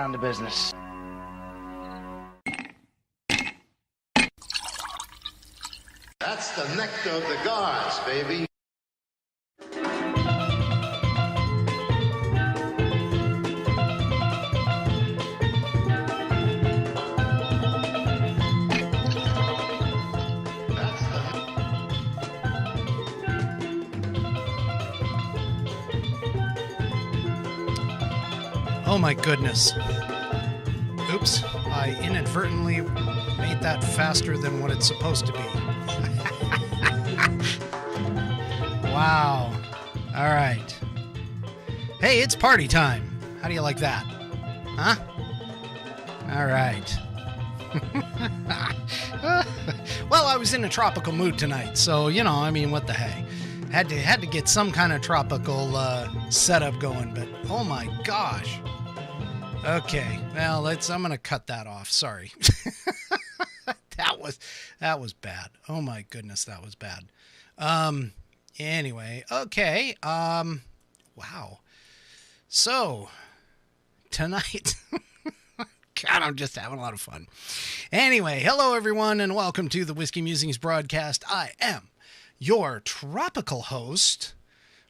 down to business. That's the nectar of the gods, baby. Oh my goodness. Oops, I inadvertently made that faster than what it's supposed to be. Wow. All right. Hey, it's party time. How do you like that? Huh? All right. Well, I was in a tropical mood tonight, so, I mean, what the heck. Had to get some kind of tropical setup going, but oh my gosh. Okay, well, I'm going to cut that off. Sorry. That was bad. Oh my goodness, that was bad. Anyway, okay. Wow. So, tonight, God, I'm just having a lot of fun. Anyway, hello everyone and welcome to the Whiskey Musings broadcast. I am your tropical host,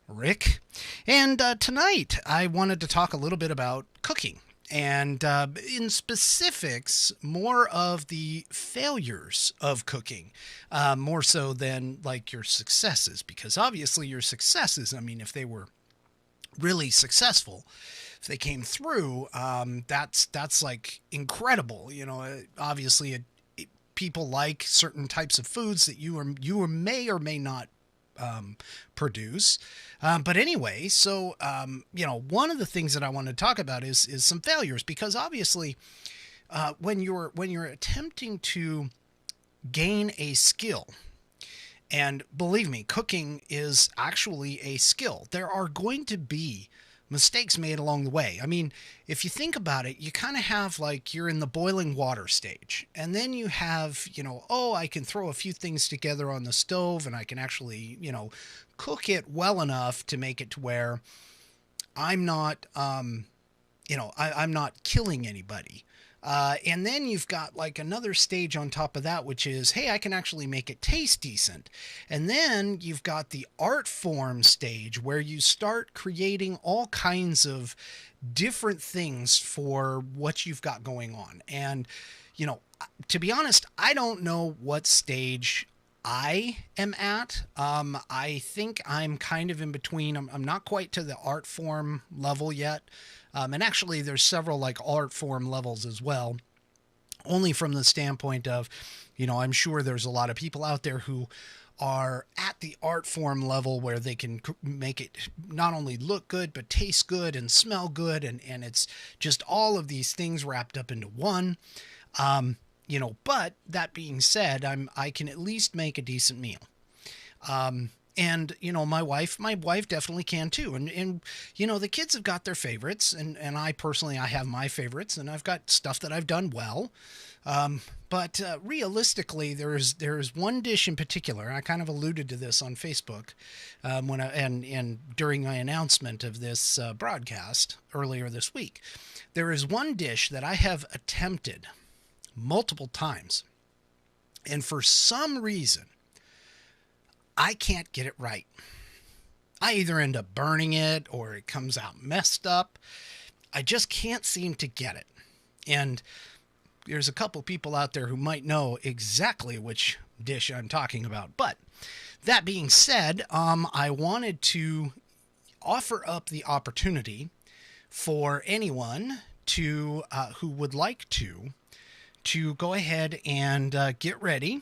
Rick. And tonight I wanted to talk a little bit about cooking. And in specifics, more of the failures of cooking, more so than like your successes, because obviously your successes, I mean, if they were really successful, if they came through, that's like incredible. Obviously people like certain types of foods that you may or may not produce. But anyway, so, one of the things that I want to talk about is some failures, because obviously, when you're attempting to gain a skill, and believe me, cooking is actually a skill, there are going to be mistakes made along the way. I mean, if you think about it, you kind of have like you're in the boiling water stage, and then you have, I can throw a few things together on the stove and I can actually, cook it well enough to make it to where I'm not, I'm not killing anybody. And then you've got like another stage on top of that, which is, hey, I can actually make it taste decent. And then you've got the art form stage where you start creating all kinds of different things for what you've got going on. And, to be honest, I don't know what stage I am at. I think I'm kind of in between. I'm not quite to the art form level yet. And actually there's several like art form levels as well, only from the standpoint of, I'm sure there's a lot of people out there who are at the art form level where they can make it not only look good, but taste good and smell good. And it's just all of these things wrapped up into one. But that being said, I can at least make a decent meal. And, my wife definitely can too. And, the kids have got their favorites, and I personally, I have my favorites, and I've got stuff that I've done well. But realistically, there's one dish in particular, and I kind of alluded to this on Facebook, and during my announcement of this broadcast earlier this week. There is one dish that I have attempted multiple times, and for some reason, I can't get it right. I either end up burning it or it comes out messed up. I just can't seem to get it. And there's a couple people out there who might know exactly which dish I'm talking about. But that being said, I wanted to offer up the opportunity for anyone to who would like to go ahead and get ready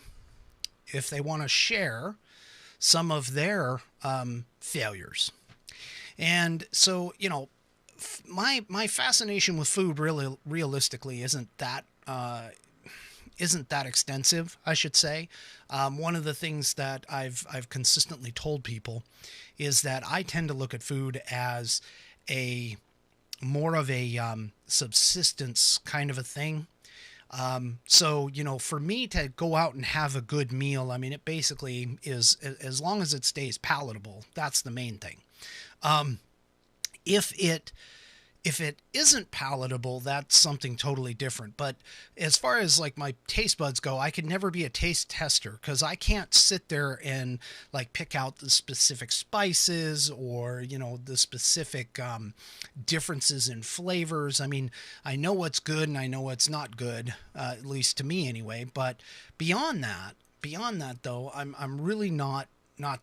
if they want to share some of their failures. And so, my fascination with food really realistically isn't that extensive, I should say. One of the things that I've consistently told people is that I tend to look at food as more of a subsistence kind of a thing. So, for me to go out and have a good meal, I mean, it basically is, as long as it stays palatable, that's the main thing. If If it isn't palatable, that's something totally different. But as far as like my taste buds go, I could never be a taste tester because I can't sit there and like pick out the specific spices or, the specific differences in flavors. I mean, I know what's good and I know what's not good, at least to me anyway. But beyond that though, I'm really not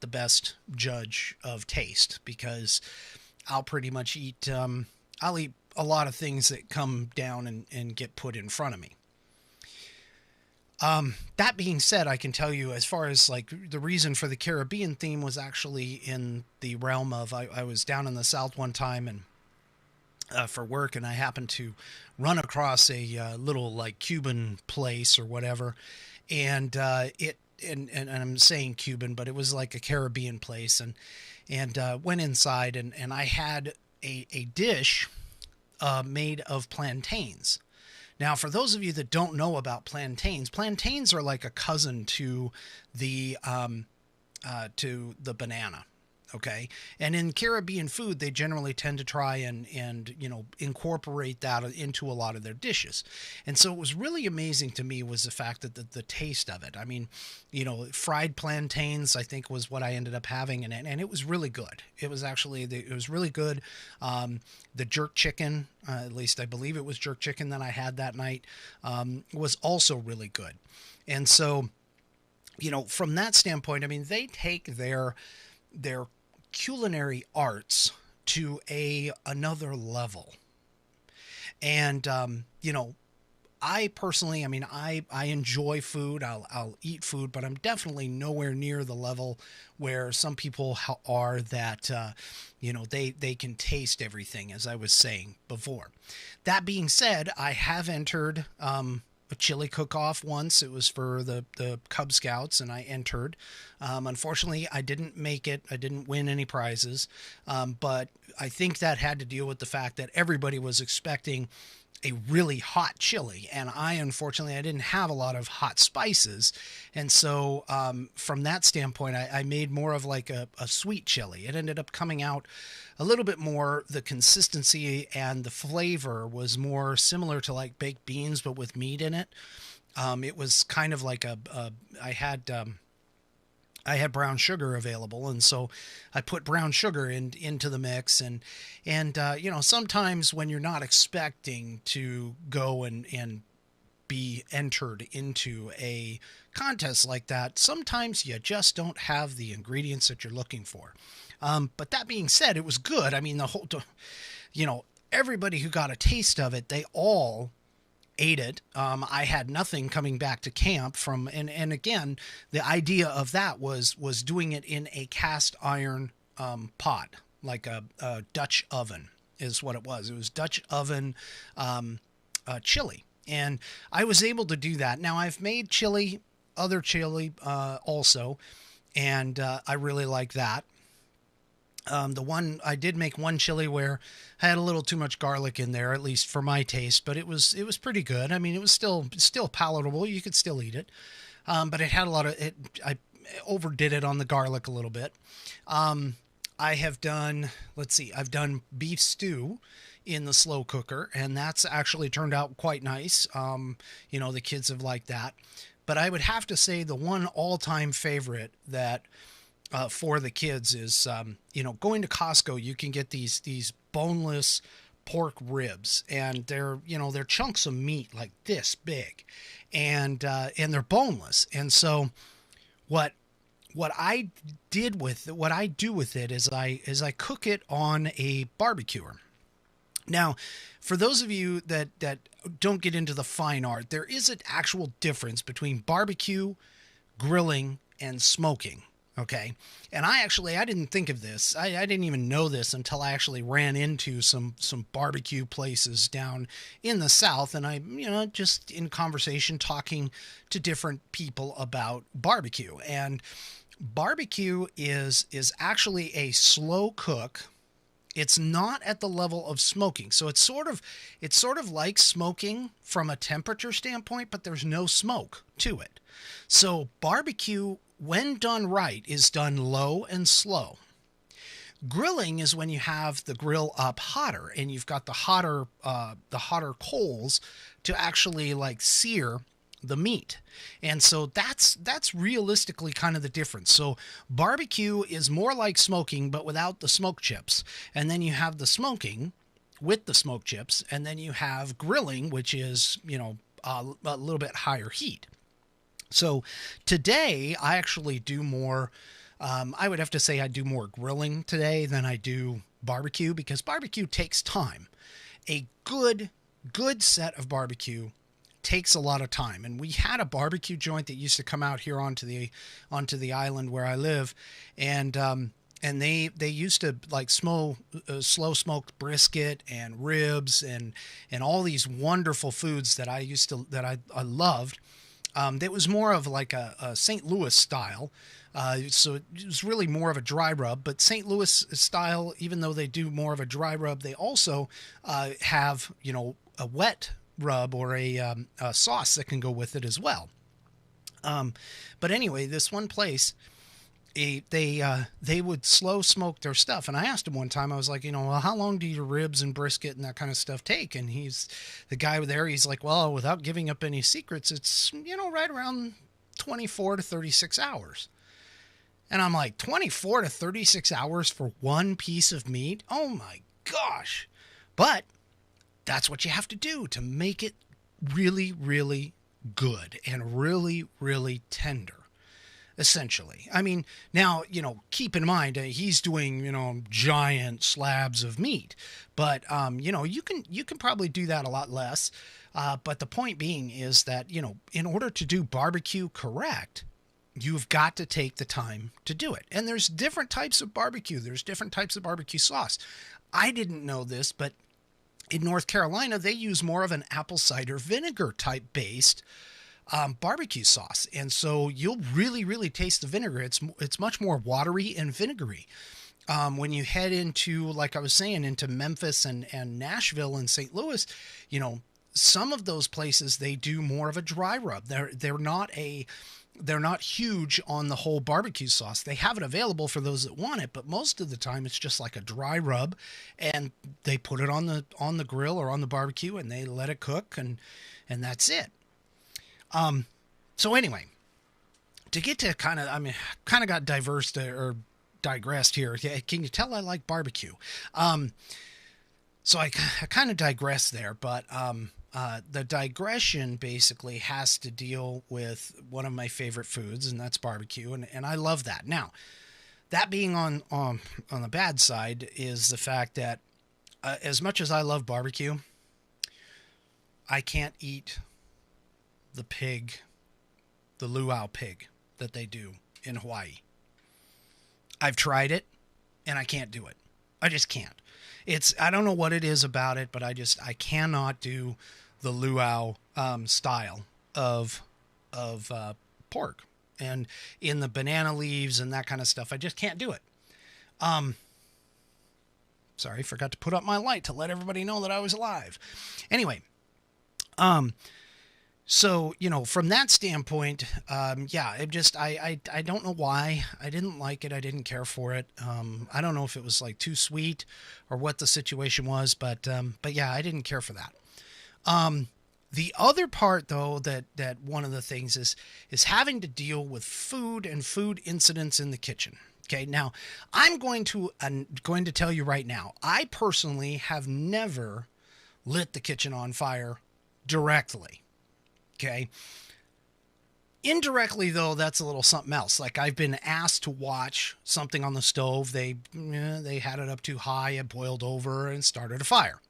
the best judge of taste because I'll pretty much eat. I'll eat a lot of things that come down and get put in front of me. That being said, I can tell you as far as like the reason for the Caribbean theme was actually in the realm of I was down in the South one time and for work, and I happened to run across a little like Cuban place or whatever, and and I'm saying Cuban, but it was like a Caribbean place, and went inside and I had a dish made of plantains. Now, for those of you that don't know about plantains, plantains are like a cousin to the banana. Okay. And in Caribbean food, they generally tend to try and incorporate that into a lot of their dishes. And so it was really amazing to me was the fact that the taste of it. I mean, fried plantains, I think was what I ended up having. And it was really good. It was actually, it was really good. The jerk chicken, at least I believe it was jerk chicken that I had that night, was also really good. And so, from that standpoint, I mean, they take their culinary arts to another level. And I personally, I mean, I enjoy food. I'll eat food, but I'm definitely nowhere near the level where some people are that they can taste everything, as I was saying before. That being said, I have entered a chili cook-off once. It was for the Cub Scouts, and I entered. Unfortunately, I didn't make it. I didn't win any prizes, but I think that had to deal with the fact that everybody was expecting a really hot chili, and unfortunately I didn't have a lot of hot spices, and so from that standpoint I made more of like a sweet chili. It ended up coming out a little bit more, the consistency and the flavor was more similar to like baked beans but with meat in it. It was kind of like I had brown sugar available, and so I put brown sugar into the mix, and sometimes when you're not expecting to go and be entered into a contest like that, sometimes you just don't have the ingredients that you're looking for. But that being said, it was good. I mean, everybody who got a taste of it, they all ate it. I had nothing coming back to camp from, and again, the idea of that was doing it in a cast iron pot, like a Dutch oven is what it was. It was Dutch oven chili, and I was able to do that. Now I've made other chili also, and I really like that. I did make one chili where I had a little too much garlic in there, at least for my taste, but it was pretty good. I mean, it was still palatable. You could still eat it. But it had a lot of it. I overdid it on the garlic a little bit. I have done, I've done beef stew in the slow cooker, and that's actually turned out quite nice. The kids have liked that. But I would have to say the one all-time favorite that for the kids is, going to Costco, you can get these boneless pork ribs, and they're chunks of meat like this big, and they're boneless. And so what I do with it is I cook it on a barbecuer. Now, for those of you that don't get into the fine art, there is an actual difference between barbecue, grilling, and smoking. Okay. And I didn't think of this. I didn't even know this until I actually ran into some barbecue places down in the South. And I, just in conversation talking to different people about barbecue. And barbecue is actually a slow cook. It's not at the level of smoking. So it's sort of like smoking from a temperature standpoint, but there's no smoke to it. So barbecue, when done right, is done low and slow. Grilling is when you have the grill up hotter and you've got the hotter coals to actually like sear the meat. And so that's realistically kind of the difference. So barbecue is more like smoking but without the smoke chips. And then you have the smoking with the smoke chips, and then you have grilling, which is, a little bit higher heat. So today I actually do more. I would have to say I do more grilling today than I do barbecue, because barbecue takes time. A good set of barbecue takes a lot of time. And we had a barbecue joint that used to come out here onto the island where I live, and they used to like slow smoked brisket and ribs and all these wonderful foods that I loved. It was more of like a St. Louis style. So it was really more of a dry rub, but St. Louis style, even though they do more of a dry rub, they also have, a wet rub or a sauce that can go with it as well. But anyway, this one place, they would slow smoke their stuff. And I asked him one time, I was like, well, how long do your ribs and brisket and that kind of stuff take? And the guy there, he's like, well, without giving up any secrets, it's, right around 24 to 36 hours. And I'm like, 24 to 36 hours for one piece of meat? Oh my gosh. But that's what you have to do to make it really, really good and really, really tender, essentially. I mean, now, keep in mind, he's doing, giant slabs of meat, but, you can probably do that a lot less. But the point being is that, in order to do barbecue correct, you've got to take the time to do it. And there's different types of barbecue. There's different types of barbecue sauce. I didn't know this, but in North Carolina, they use more of an apple cider vinegar type based barbecue sauce. And so you'll really, really taste the vinegar. It's much more watery and vinegary. When you head into, like I was saying, into Memphis and Nashville and St. Louis, some of those places, they do more of a dry rub. They're not huge on the whole barbecue sauce. They have it available for those that want it, but most of the time it's just like a dry rub, and they put it on the grill or on the barbecue and they let it cook, and that's it. So anyway, to get to kind of got digressed here. Can you tell I like barbecue? So I kind of digressed there, but the digression basically has to deal with one of my favorite foods, and that's barbecue, and I love that. Now, that being on the bad side is the fact that as much as I love barbecue, I can't eat the luau pig that they do in Hawaii. I've tried it, and I can't do it. I just can't. I don't know what it is about it, but I cannot do the luau style of pork, and in the banana leaves and that kind of stuff. I just can't do it. Sorry, forgot to put up my light to let everybody know that I was alive. Anyway, so, from that standpoint, I don't know why. I didn't like it. I didn't care for it. I don't know if it was like too sweet or what the situation was, but yeah, I didn't care for that. The other part, though, that one of the things is having to deal with food and food incidents in the kitchen. Okay, now I'm going to tell you right now, I personally have never lit the kitchen on fire directly. Okay. Indirectly, though, that's a little something else. Like, I've been asked to watch something on the stove. They had it up too high, it boiled over and started a fire.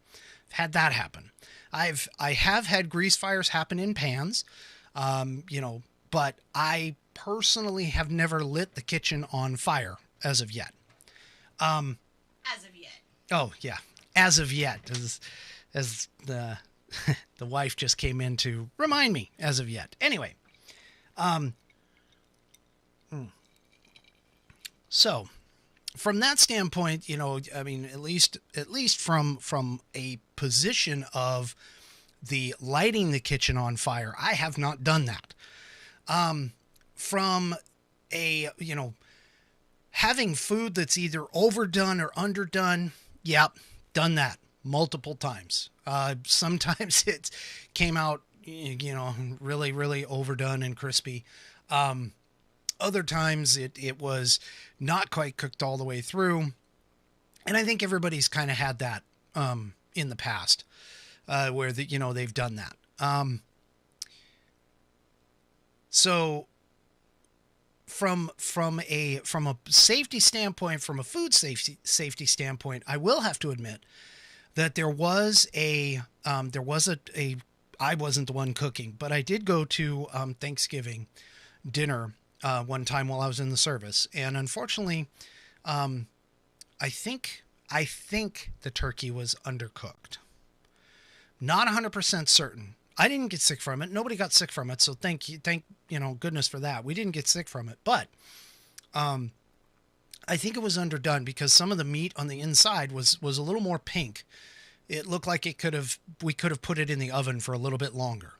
Had that happen. I have had grease fires happen in pans, but I personally have never lit the kitchen on fire as of yet. As of yet. Oh yeah, as of yet, as the the wife just came in to remind me, as of yet. Anyway, so from that standpoint, I mean, at least from a position of the lighting the kitchen on fire, I have not done that. From a, having food that's either overdone or underdone, yep, done that multiple times. Sometimes it came out, really, really overdone and crispy. Other times it was not quite cooked all the way through. And I think everybody's kind of had that in the past where they've done that. So from a safety standpoint, from a food safety standpoint, I will have to admit that there was a I wasn't the one cooking, but I did go to Thanksgiving dinner one time while I was in the service, and unfortunately, I think the turkey was undercooked. Not 100% certain. I didn't get sick from it. Nobody got sick from it, so thank goodness for that. We didn't get sick from it, but I think it was underdone because some of the meat on the inside was a little more pink. It looked like we could have put it in the oven for a little bit longer.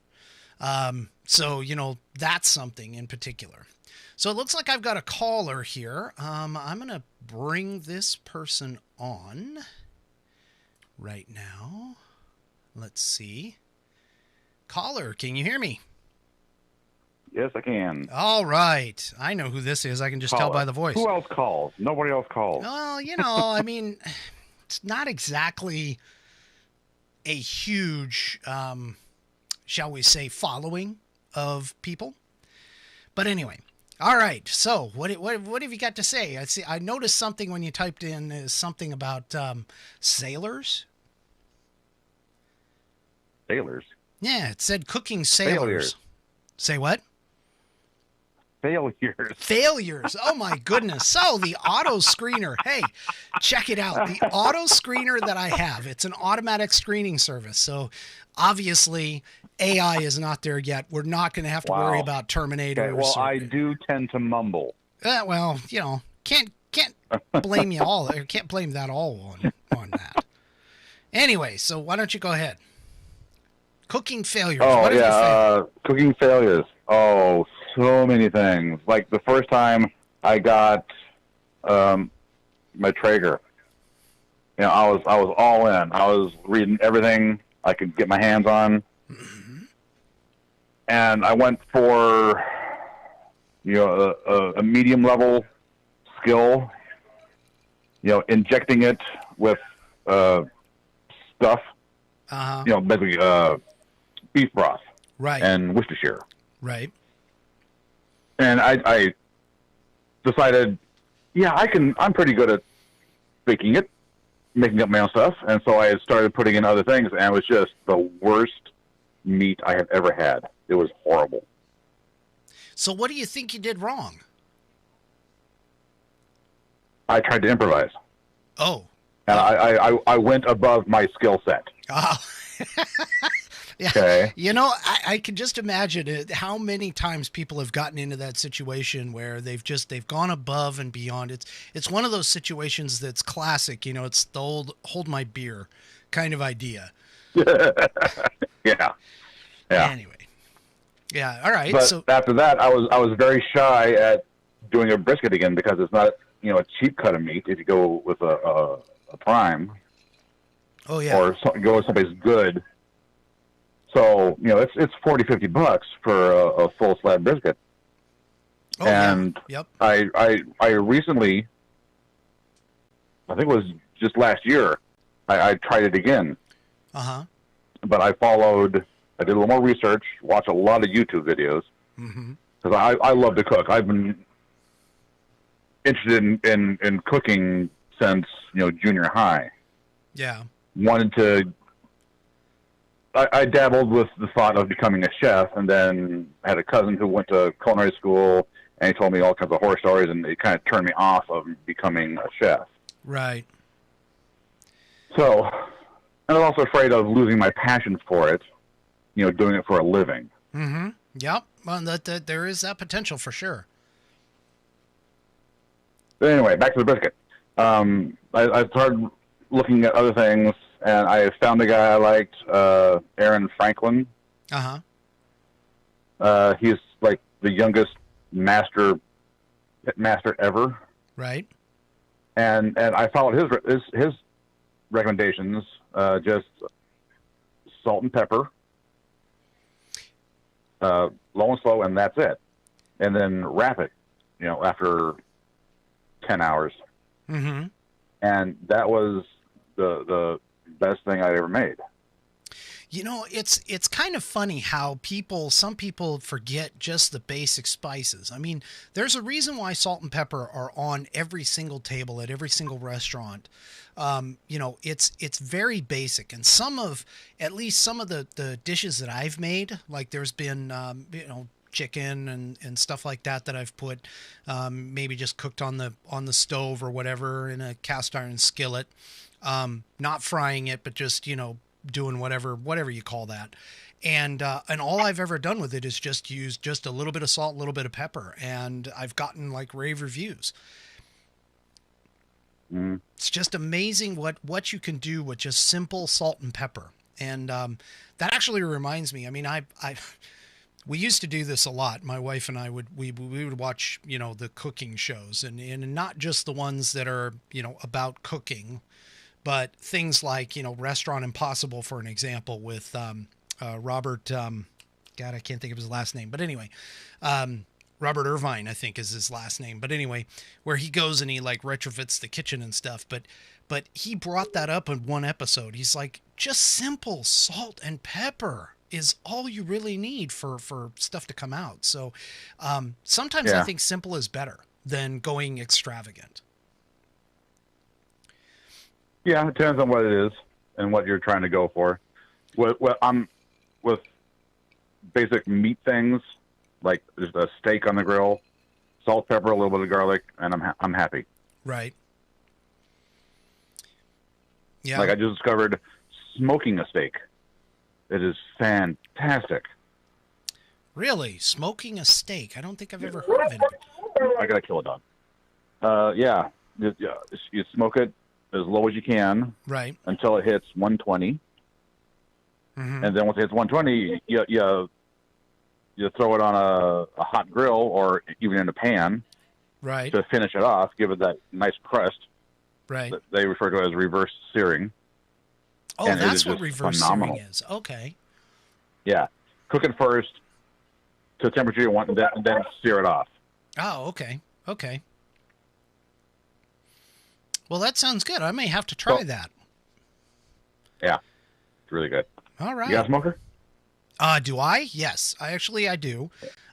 So that's something in particular. So it looks like I've got a caller here. I'm going to bring this person on right now. Let's see. Caller, can you hear me? Yes, I can. All right. I know who this is. I can just tell by the voice. Who else calls? Nobody else calls. Well, I mean, it's not exactly a huge, shall we say, following of people. But anyway, all right. So what have you got to say? I noticed something when you typed in something about sailors. Sailors? Yeah, it said cooking sailors. Failures. Say what? Failures. Failures. Oh my goodness. So the auto screener. Hey, check it out. The auto screener that I have, it's an automatic screening service. So obviously AI is not there yet. We're not going to have to worry about Terminator. Okay, well, I do tend to mumble. Well, can't blame you all. Can't blame that all on that. Anyway, so why don't you go ahead? Cooking failures. Oh, yeah. Cooking failures. Oh, so many things. Like the first time I got my Traeger, I was all in. I was reading everything I could get my hands on, and I went for a medium level skill. Injecting it with stuff. Basically beef broth, right, and Worcestershire. Right. And I decided, I'm pretty good at baking it, making up my own stuff. And so I started putting in other things, and it was just the worst meat I have ever had. It was horrible. So what do you think you did wrong? I tried to improvise. Oh. And I went above my skill set. Oh. Yeah. Okay. I can just imagine how many times people have gotten into that situation where they've gone above and beyond. It's one of those situations that's classic. It's the old hold my beer kind of idea. Yeah. Anyway. Yeah. All right. But so after that, I was very shy at doing a brisket again because it's not a cheap cut of meat if you go with a prime. Oh yeah. Or go with someplace good. So, it's $40-$50 for a full slab brisket. Oh, and yeah. Yep. I recently, I think it was just last year, I tried it again. Uh-huh. But I did a little more research, watched a lot of YouTube videos. Mm-hmm. Because I love to cook. I've been interested in cooking since, junior high. Yeah. Wanted to... I dabbled with the thought of becoming a chef, and then I had a cousin who went to culinary school, and he told me all kinds of horror stories, and it kind of turned me off of becoming a chef. Right. So, and I was also afraid of losing my passion for it, doing it for a living. Mm-hmm. Yep. Well, that there is that potential for sure. But anyway, back to the brisket. I started looking at other things, and I found a guy I liked, Aaron Franklin. Uh-huh. He's like the youngest master ever. Right. And I followed his recommendations. Just salt and pepper, low and slow, and that's it. And then wrap it, after 10 hours. Mm-hmm. And that was the best thing I'd ever made. It's kind of funny how some people forget just the basic spices. I mean, there's a reason why salt and pepper are on every single table at every single restaurant. It's very basic, and at least some of the dishes that I've made, like there's been, chicken and stuff like that I've put, maybe just cooked on the stove or whatever in a cast iron skillet, not frying it, but just, doing whatever you call that. And all I've ever done with it is just use just a little bit of salt, a little bit of pepper. And I've gotten like rave reviews. Mm. It's just amazing what you can do with just simple salt and pepper. And that actually reminds me, I mean, we used to do this a lot. My wife and I we would watch, the cooking shows and not just the ones that are, about cooking, but things like, Restaurant Impossible, for an example, with Robert, God, I can't think of his last name. But anyway, Robert Irvine, I think is his last name. But anyway, where he goes and he like retrofits the kitchen and stuff. But he brought that up in one episode. He's like, just simple salt and pepper is all you really need for stuff to come out. So sometimes I think simple is better than going extravagant. Yeah, it depends on what it is and what you're trying to go for. With basic meat things, like just a steak on the grill, salt, pepper, a little bit of garlic, and I'm happy. Right. Yeah. Like I just discovered smoking a steak. It is fantastic. Really? Smoking a steak? I don't think I've ever heard of it. I gotta kill a dog. Yeah. You smoke it as low as you can, right, until it hits 120, mm-hmm. and then once it hits 120, you throw it on a hot grill or even in a pan, right, to finish it off, give it that nice crust. Right. That they refer to as reverse searing. Oh, and that's what reverse searing is. Okay. Yeah, cook it first to the temperature you want, and then sear it off. Oh, okay. Okay. Well, that sounds good. I may have to try that. Yeah, it's really good. All right. You got a smoker? Do I? Yes, I do.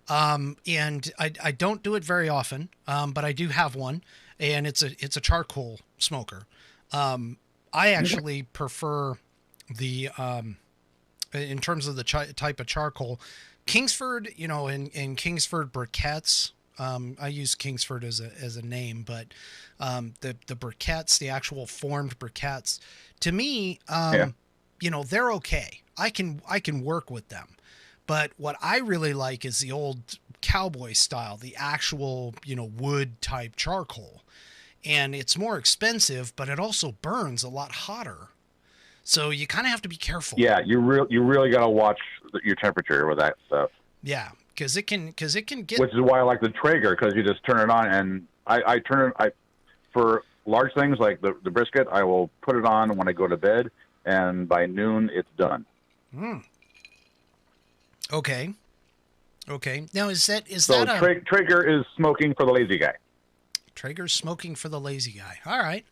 And I don't do it very often, but I do have one, and it's a charcoal smoker. I actually prefer the in terms of the type of charcoal, Kingsford. In Kingsford briquettes. I use Kingsford as a name, but the briquettes, the actual formed briquettes, to me, they're okay. I can work with them, but what I really like is the old cowboy style, the actual wood type charcoal, and it's more expensive, but it also burns a lot hotter. So you kind of have to be careful. Yeah, you really got to watch your temperature with that stuff. Yeah. Because it can get. Which is why I like the Traeger, because you just turn it on, and I turn it. For large things like the brisket, I will put it on when I go to bed, and by noon it's done. Okay. Now So Traeger is smoking for the lazy guy. Traeger's smoking for the lazy guy. All right.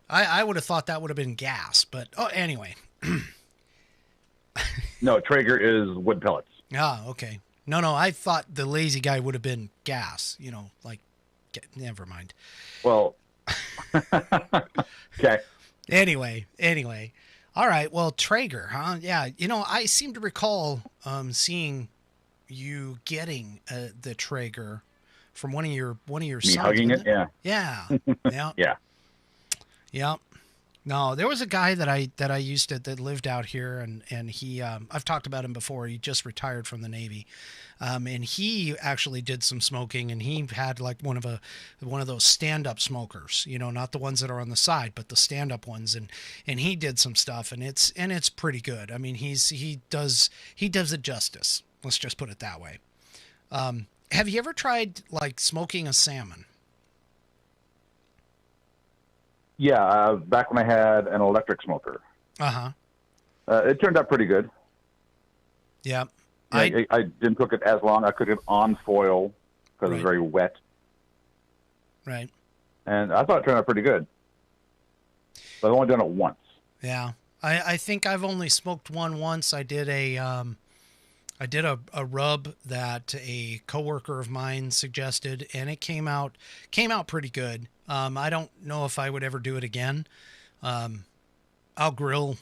I would have thought that would have been gas, but anyway. No, Traeger is wood pellets. Ah, okay. No, I thought the lazy guy would have been gas, never mind. Well, okay. Anyway. All right, well, Traeger, huh? Yeah, I seem to recall seeing you getting the Traeger from one of your Me sons. hugging it? Yeah. Yeah. Yeah. Yeah. Yeah. No, there was a guy that I used to that lived out here, and he I've talked about him before. He just retired from the Navy, and he actually did some smoking, and he had like one of those stand up smokers, not the ones that are on the side, but the stand up ones, and he did some stuff, and it's pretty good. I mean, he does it justice. Let's just put it that way. Have you ever tried like smoking a salmon? Yeah, back when I had an electric smoker. Uh-huh. It turned out pretty good. Yeah. I didn't cook it as long. I cooked it on foil because Right. it's very wet. Right. And I thought it turned out pretty good. But I've only done it once. Yeah. I think I've only smoked one once. I did a rub that a coworker of mine suggested, and it came out pretty good. I don't know if I would ever do it again. I'll grill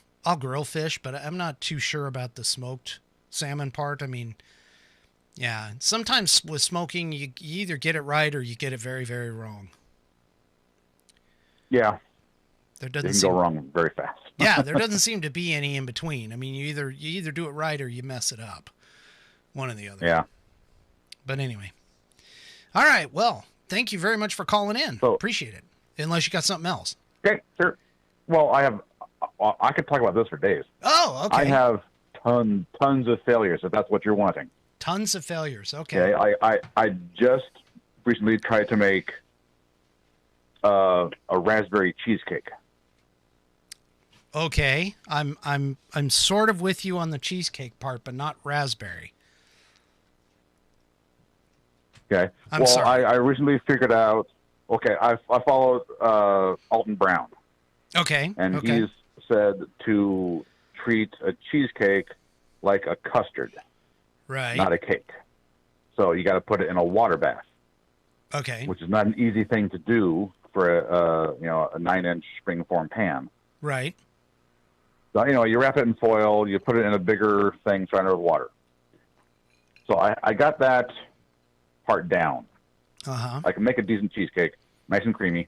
fish, but I'm not too sure about the smoked salmon part. I mean, yeah, sometimes with smoking, you either get it right or you get it very, very wrong. Yeah, There it doesn't can seem, go wrong very fast. yeah, there doesn't seem to be any in between. I mean, you either do it right or you mess it up, one or the other. Yeah. But anyway, all right. Well, thank you very much for calling in. So- Appreciate it. Unless you got something else. Okay, sure. Well, I could talk about this for days. Oh, okay. I have tons of failures, if that's what you're wanting. Tons of failures. Okay. Okay, I just recently tried to make a raspberry cheesecake. Okay. I'm sort of with you on the cheesecake part, but not raspberry. Okay. I'm sorry. I recently figured out. Okay, I followed Alton Brown, Okay. and okay. he's said to treat a cheesecake like a custard, Right. not a cake. So you got to put it in a water bath, Okay. which is not an easy thing to do for a 9-inch springform pan. Right. So you wrap it in foil, you put it in a bigger thing surrounded with water. So I got that part down. Uh-huh. I can make a decent cheesecake, nice and creamy.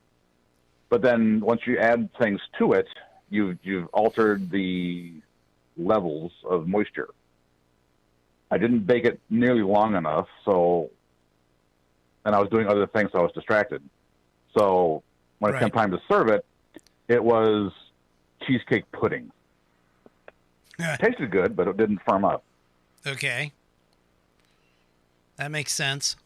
But then once you add things to it, you've altered the levels of moisture. I didn't bake it nearly long enough, and I was doing other things, so I was distracted. So when it came Right. time to serve it, it was cheesecake pudding. It tasted good, but it didn't firm up. Okay. That makes sense.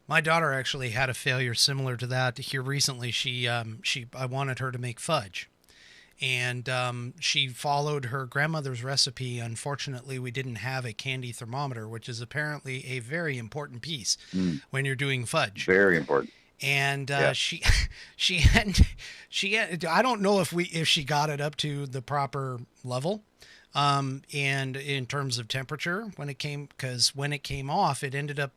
My daughter actually had a failure similar to that here recently. I wanted her to make fudge, and she followed her grandmother's recipe. Unfortunately, we didn't have a candy thermometer, which is apparently a very important piece when you're doing fudge. Very important. And Yes. she had I don't know if she got it up to the proper level, and in terms of temperature because when it came off, it ended up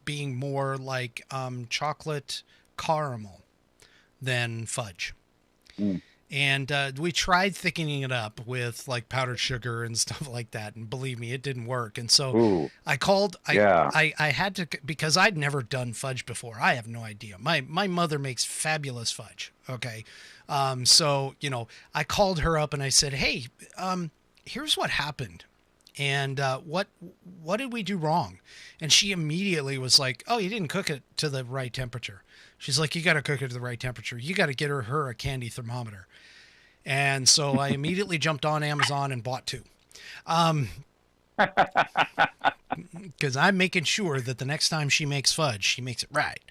being more like chocolate caramel than fudge. And we tried thickening it up with like powdered sugar and stuff like that, and believe me, it didn't work. And so Ooh. I called. Yeah. I had to, because I'd never done fudge before. I have no idea. My mother makes fabulous fudge. Okay, so I called her up and I said, "Hey, here's what happened, and what did we do wrong?" And she immediately was like, "Oh, you didn't cook it to the right temperature." She's like, "You got to cook it to the right temperature. You got to get her a candy thermometer." And so I immediately jumped on Amazon and bought 2. Because I'm making sure that the next time she makes fudge, she makes it right.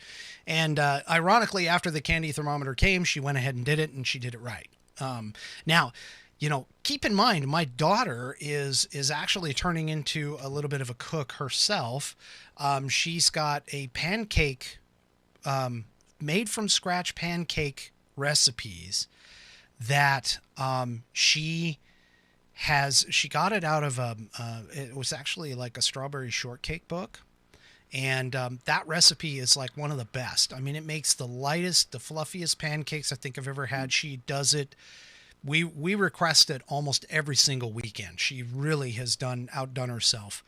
And ironically, after the candy thermometer came, she went ahead and did it, and she did it right. Now, keep in mind, my daughter is actually turning into a little bit of a cook herself. She's got a pancake, made from scratch pancake recipes that she got it out of it was actually like a strawberry shortcake book, and that recipe is like one of the best. I mean, it makes the lightest, the fluffiest pancakes I think I've ever had. She does it. We request it almost every single weekend. She really has outdone herself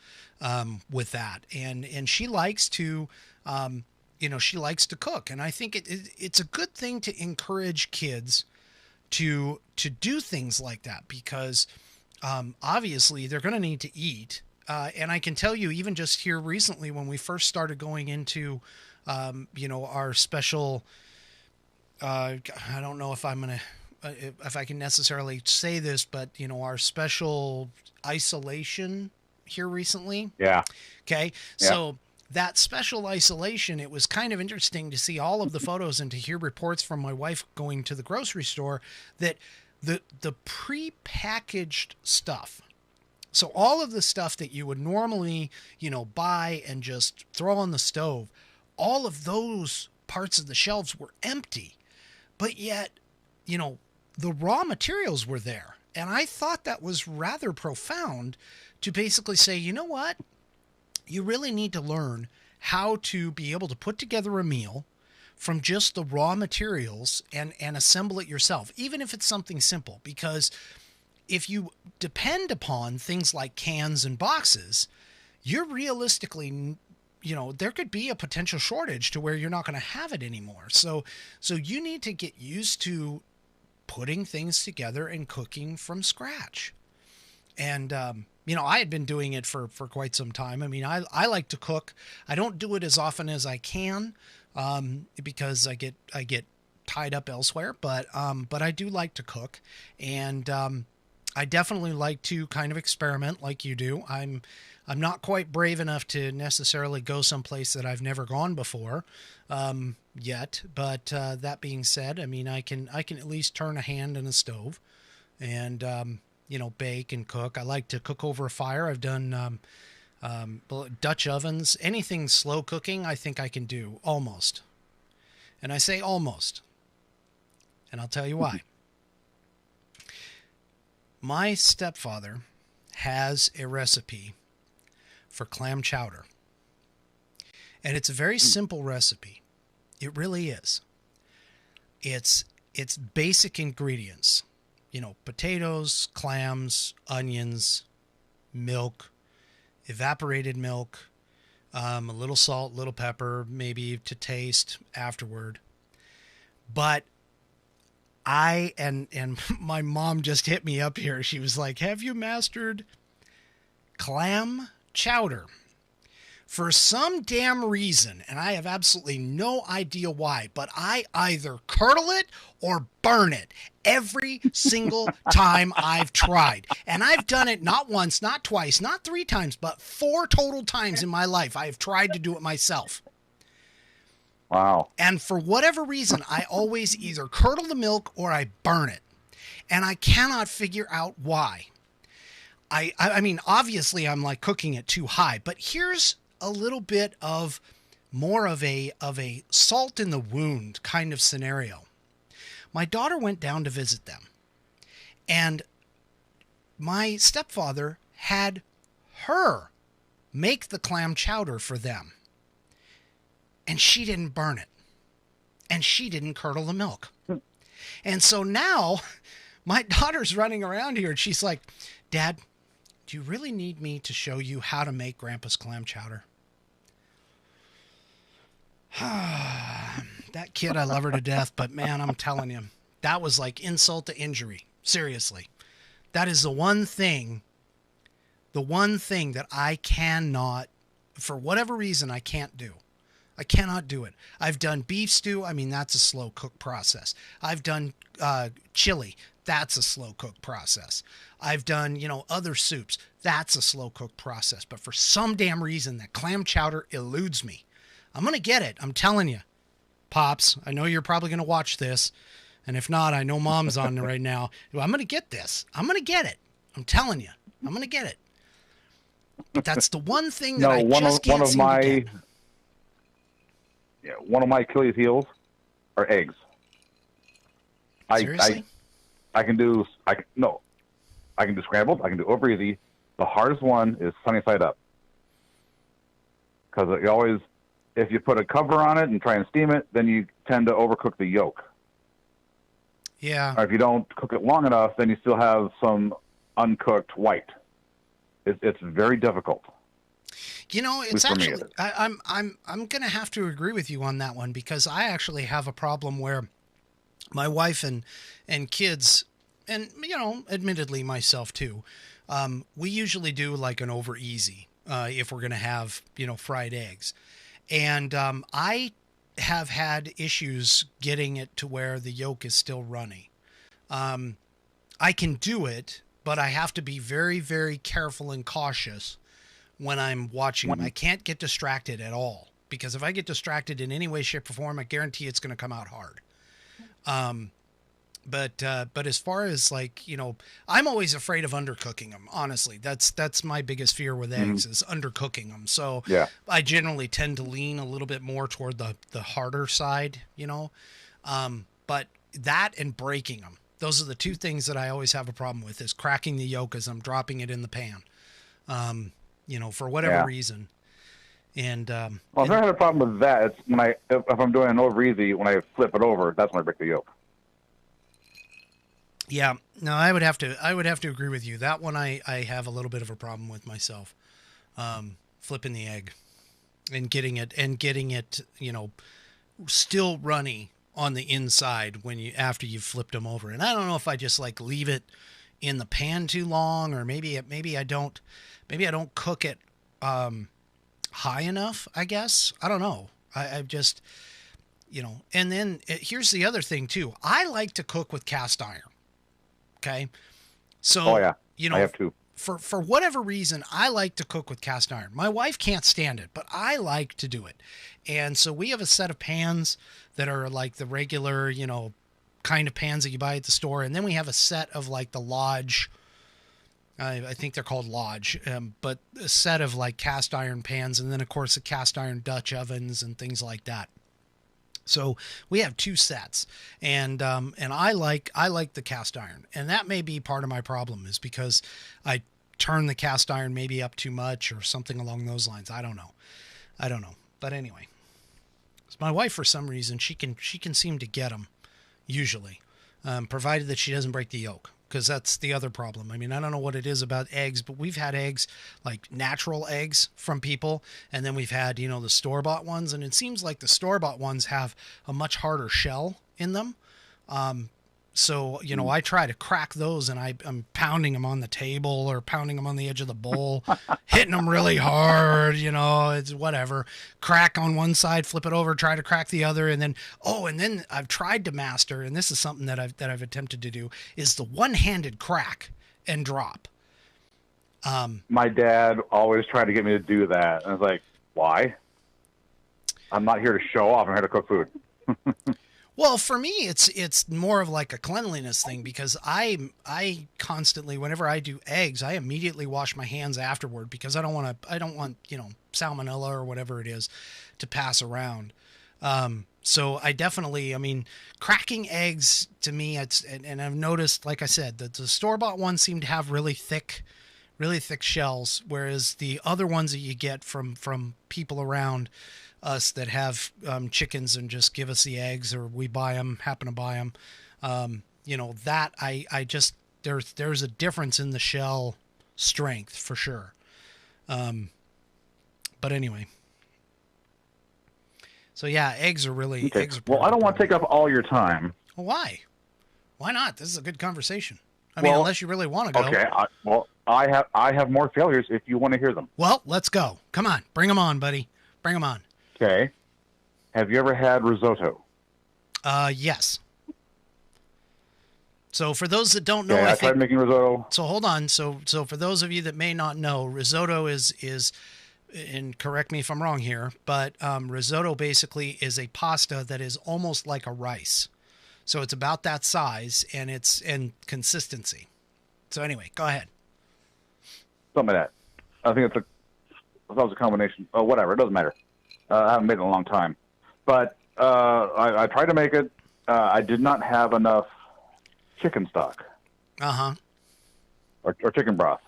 with that, and she likes to she likes to cook, and I think it's a good thing to encourage kids to do things like that, because obviously they're going to need to eat. And I can tell you, even just here recently, when we first started going into, our special, I don't know if if I can necessarily say this, but our special isolation here recently. Yeah. Okay. Yeah. So that special isolation, it was kind of interesting to see all of the photos and to hear reports from my wife going to the grocery store that the pre-packaged stuff, so all of the stuff that you would normally, buy and just throw on the stove, all of those parts of the shelves were empty. But yet, the raw materials were there. And I thought that was rather profound to basically say, you know what? You really need to learn how to be able to put together a meal from just the raw materials and assemble it yourself, even if it's something simple. Because if you depend upon things like cans and boxes, you're realistically, there could be a potential shortage to where you're not going to have it anymore. So you need to get used to putting things together and cooking from scratch. And, I had been doing it for quite some time. I mean, I like to cook. I don't do it as often as I can, because I get tied up elsewhere, but I do like to cook, and, I definitely like to kind of experiment like you do. I'm not quite brave enough to necessarily go someplace that I've never gone before, yet. But, that being said, I mean, I can at least turn a hand in a stove and, bake and cook. I like to cook over a fire. I've done Dutch ovens. Anything slow cooking, I think I can do almost. And I say almost. And I'll tell you why. My stepfather has a recipe for clam chowder. And it's a very simple recipe. It really is. It's basic ingredients. Potatoes, clams, onions, milk, evaporated milk, a little salt, little pepper, maybe to taste afterward. But and my mom just hit me up here. She was like, "Have you mastered clam chowder?" For some damn reason, and I have absolutely no idea why, but I either curdle it or burn it every single time I've tried. And I've done it not once, not twice, not 3 times, but 4 total times in my life. I have tried to do it myself. Wow. And for whatever reason, I always either curdle the milk or I burn it. And I cannot figure out why. I mean, obviously I'm like cooking it too high, but here's a little bit of more of a salt in the wound kind of scenario. My daughter went down to visit them, and my stepfather had her make the clam chowder for them. And she didn't burn it. And she didn't curdle the milk. And so now my daughter's running around here and she's like, "Dad, do you really need me to show you how to make Grandpa's clam chowder?" That kid, I love her to death, but man, I'm telling you, that was like insult to injury. Seriously. That is the one thing that I cannot, for whatever reason, I can't do. I cannot do it. I've done beef stew. I mean, that's a slow cook process. I've done chili. That's a slow cook process. I've done, other soups. That's a slow cook process. But for some damn reason, that clam chowder eludes me. I'm going to get it. I'm telling you. Pops, I know you're probably going to watch this. And if not, I know Mom's on right now. I'm going to get this. I'm going to get it. I'm telling you. I'm going to get it. But that's the one thing that I just can't seem to get. Yeah, one of my Achilles heels are eggs. Seriously? I can do scrambled. I can do over easy. The hardest one is sunny side up, because you always, if you put a cover on it and try and steam it, then you tend to overcook the yolk. Yeah. Or if you don't cook it long enough, then you still have some uncooked white. It's very difficult. It's actually, I'm going to have to agree with you on that one, because I actually have a problem where my wife and kids, and, admittedly myself too, we usually do like an over easy, if we're going to have, fried eggs. And, I have had issues getting it to where the yolk is still runny. I can do it, but I have to be very, very careful and cautious when I'm watching them. I can't get distracted at all, because if I get distracted in any way, shape, or form, I guarantee it's going to come out hard. But as far as, like, you know, I'm always afraid of undercooking them. Honestly, that's my biggest fear with eggs, is undercooking them. So Yeah. I generally tend to lean a little bit more toward the harder side, you know. But that and breaking them, those are the two things that I always have a problem with, is cracking the yolk as I'm dropping it in the pan. You know, for whatever Yeah. reason. And Well, I've never had a problem with that. It's when if I'm doing an over easy, when I flip it over, that's when I break the yolk. yeah, no, I would have to agree with you. That one I have a little bit of a problem with myself. Flipping the egg and getting it, you know, still runny on the inside after you've flipped them over. And I don't know if I just like leave it in the pan too long, or maybe I don't cook it high enough, I guess. I don't know. I've just, you know, and then here's the other thing too. I like to cook with cast iron. Okay. So, Oh yeah, you know, I have to. For whatever reason, I like to cook with cast iron. My wife can't stand it, but I like to do it. And so we have a set of pans that are like the regular, you know, kind of pans that you buy at the store. And then we have a set of like the Lodge, I think they're called Lodge, but a set of like cast iron pans. And then of course the cast iron Dutch ovens and things like that. So we have two sets, and I like the cast iron, and that may be part of my problem, is because I turn the cast iron maybe up too much or something along those lines. I don't know. But anyway, so my wife, for some reason, she can seem to get them usually, provided that she doesn't break the yolk. Because that's the other problem. I mean, I don't know what it is about eggs, but we've had eggs, like natural eggs from people, and then we've had, you know, the store-bought ones, and it seems like the store-bought ones have a much harder shell in them. So, you know, I try to crack those, and I'm pounding them on the table or pounding them on the edge of the bowl, hitting them really hard, you know, it's whatever. Crack on one side, flip it over, try to crack the other, and then I've tried to master, and this is something that I've attempted to do, is the one-handed crack and drop. My dad always tried to get me to do that, and I was like, why? I'm not here to show off. I'm here to cook food. Well, for me, it's more of like a cleanliness thing, because I constantly, whenever I do eggs, I immediately wash my hands afterward, because I don't want, you know, salmonella or whatever it is to pass around. So I definitely, I mean, cracking eggs to me, and I've noticed, like I said, that the store-bought ones seem to have really thick shells, whereas the other ones that you get from people around us that have chickens and just give us the eggs, or we happen to buy them, you know, that I just, there's a difference in the shell strength for sure. But anyway, so yeah, eggs are really, Okay. eggs are Well, I don't want to take up all your time. Well, why not? This is a good conversation. I mean, unless you really want to go. Okay. I have more failures if you want to hear them. Well, let's go. Come on, bring them on, buddy. Bring them on. Okay. Have you ever had risotto? Yes. So for those that don't know, Okay, I tried making risotto. So hold on. So for those of you that may not know, risotto is, and correct me if I'm wrong here, but risotto basically is a pasta that is almost like a rice. So it's about that size, and it's in consistency. So anyway, go ahead. Something like that. I think that was a combination. Oh, whatever. It doesn't matter. I haven't made it in a long time. But I tried to make it. I did not have enough chicken stock. Uh-huh. Or chicken broth.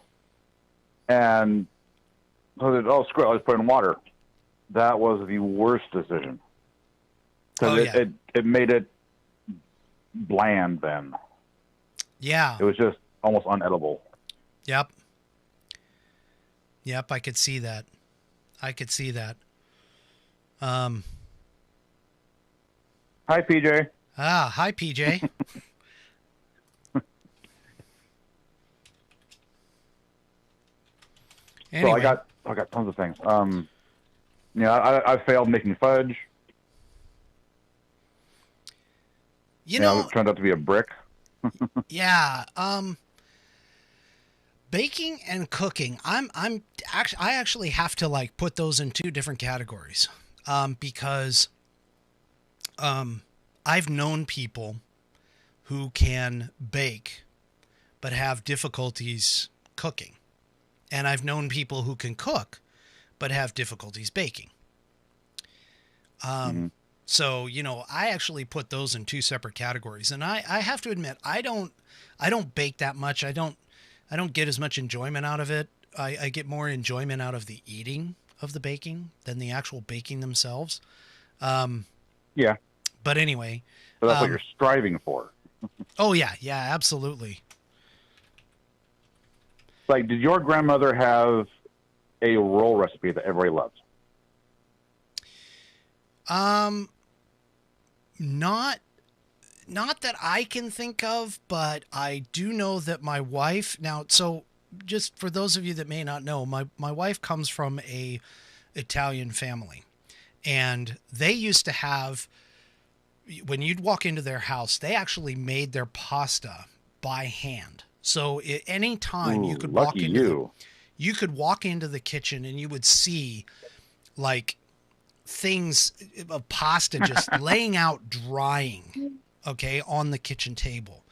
And so I said, screw it. I'll just put it in water. That was the worst decision. Because it made it bland then. Yeah. It was just almost unedible. Yep, I could see that. Hi, PJ. Hi, PJ. Anyway. So I got tons of things. I failed making fudge. You know, it turned out to be a brick. Yeah. Baking and cooking. I actually have to like put those in two different categories, because I've known people who can bake but have difficulties cooking, and I've known people who can cook but have difficulties baking. Mhm. So, I actually put those in two separate categories. And I have to admit, I don't bake that much. I don't get as much enjoyment out of it. I get more enjoyment out of the eating of the baking than the actual baking themselves. Yeah, But anyway, so that's what you're striving for. oh yeah, absolutely. Like, did your grandmother have a roll recipe that everybody loved? Um, not not that I can think of, but I do know that my wife now. So, just for those of you that may not know, my wife comes from a Italian family, and they used to have, when you'd walk into their house, they actually made their pasta by hand. So any time Ooh, you could lucky walk into the you. you could walk into the kitchen and you would see like things of pasta just laying out drying, okay, on the kitchen table.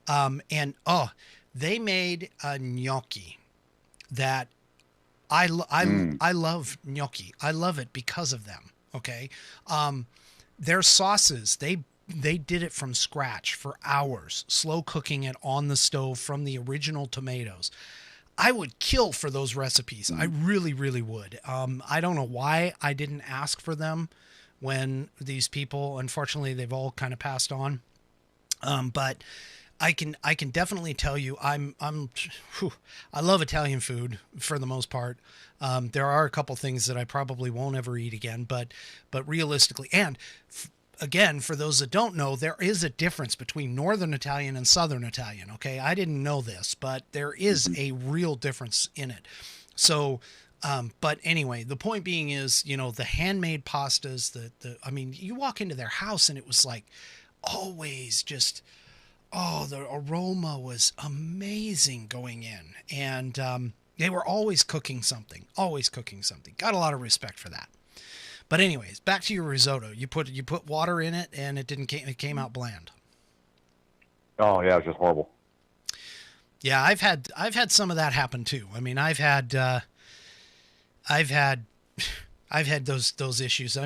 And they made a gnocchi that Mm. I love gnocchi. I love it because of them. Okay. Their sauces, they did it from scratch for hours, slow cooking it on the stove from the original tomatoes. I would kill for those recipes. I really, really would. I don't know why I didn't ask for them when these people, unfortunately, they've all kind of passed on. But I can definitely tell you whew, I love Italian food for the most part. There are a couple things that I probably won't ever eat again, but realistically, and again, for those that don't know, there is a difference between Northern Italian and Southern Italian. Okay, I didn't know this, but there is a real difference in it. So, but anyway, the point being is, the handmade pastas. I mean, you walk into their house and it was like always just, oh, the aroma was amazing going in, and they were always cooking something, always cooking something. Got a lot of respect for that. But anyways, back to your risotto. You put water in it, and it came out bland. Oh yeah, it was just horrible. Yeah, I've had some of that happen too. I mean, I've had I've had those issues.